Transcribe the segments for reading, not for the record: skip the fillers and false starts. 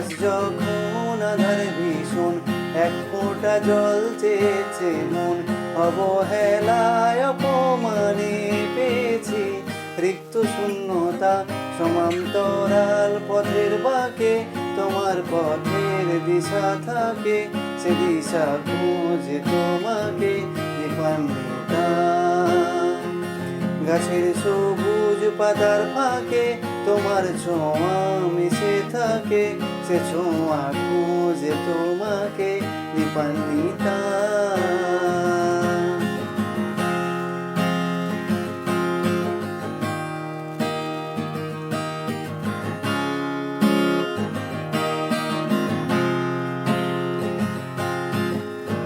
আজ যখন আধার ভীষণ এক ফোঁটা জল চেয়েছে মন, অবহেলায় অপমানে পেয়েছি রিক্ত শূন্যতা সমান্তরাল পথের বাঁকে। তোমার পথের দিশা থাকে, সে দিশা খুঁজে তোমাকে দীপান্বিতা। গাছের সবুজ পাতার ফাঁকে তোমার ছোঁয়া মিশে থাকে, সে ছোঁয়া খুঁজে তোমাকে দীপান্বিতা।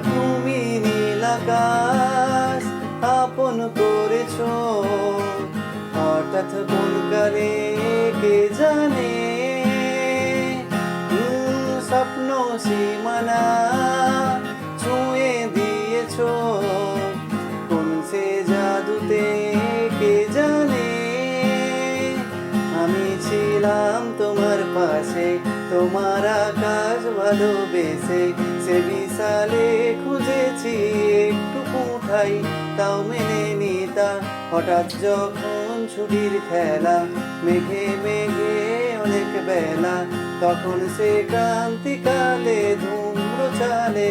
তুমি নীল আকাশ আপন করেছো, হঠাৎ কোন কালে কে জানে। স্বপ্ন সীমানা ছুঁয়ে দিয়েছো, কোন সে জাদুতে কে জানে। আমি ছিলাম তোমার পাশে, তোমার আকাশ ভালোবেসে, সে বিশালে খুঁজেছি একটু ঠাই, তাও মেনে নিতা। হঠাৎ যখন ছুটির খেলা, মেঘে মেঘে অনেক বেলা, তখন সে ক্রান্তিকালে ধূম্র চালে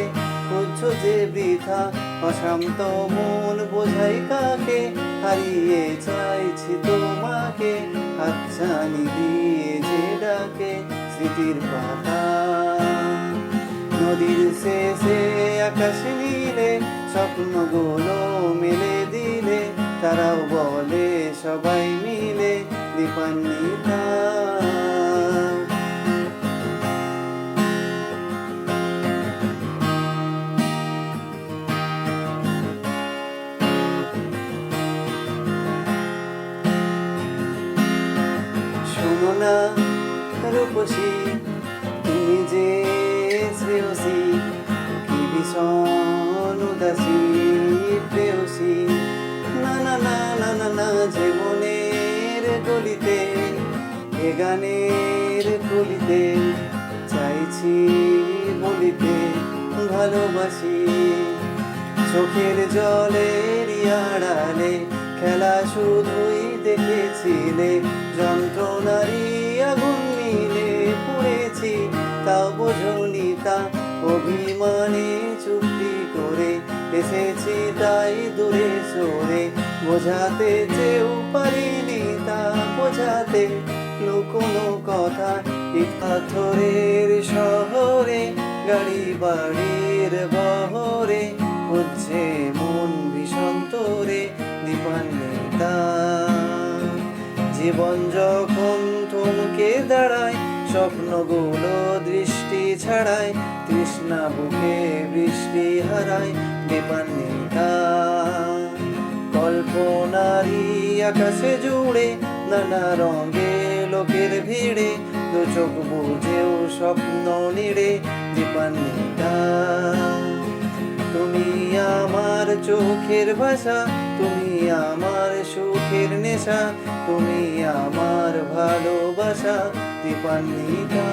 খুঁজছো যে বৃথা। অশান্ত মন বোঝাই কাকে, হারিয়ে চাইছি তোমাকে হাতছানি দিয়ে যে ডাকে স্মৃতির পাতা। নদীর শেষে আকাশ নীলে স্বপ্নগুলো মেলে দিলে, তারাও বলে সবাই মিলে দীপান্বিতা। শোনো না রূপসী, তুমি যে শ্রেয়সী, কি ভীষণ উদাসী প্রেয়সী। না না না না না না, যে মনের গলিতে এ গানের কলিতে চাইছি বলিতে ভালোবাসি। চোখের জলের আড়ালে খেলা শুধুই দেখেছিলে, যন্ত্রণারই আগুন মিলে পুড়েছি তাও বোঝনি তা। অভিমানে চুক্তি করে এসেছি তাই দূরে সরে, বোঝাতে চেয়েও পারিনি তা বোঝাতে লুকোনো কথা। পাথরের শহরে গাড়ি বাড়ির বহরে হচ্ছে মন ভীষণ তোরে দীপান্বিতা। জীবন যখন থমকে দাঁড়ায়, স্বপ্নগুলো দৃষ্টি ছাড়ায়, তৃষ্ণা বুকে বৃষ্টি হারায় দীপান্বিতা। কল্পনারি আকাশে জুড়ে নানা রঙে লোকের ভিড়ে, দু চোখ বুঝেও স্বপ্ন নিড়ে দীপান্বিতা। তুমি আমার চোখের ভাষা, তুমি আমার সুখের নেশা, তুমি আমার ভালোবাসা দীপান্বিতা।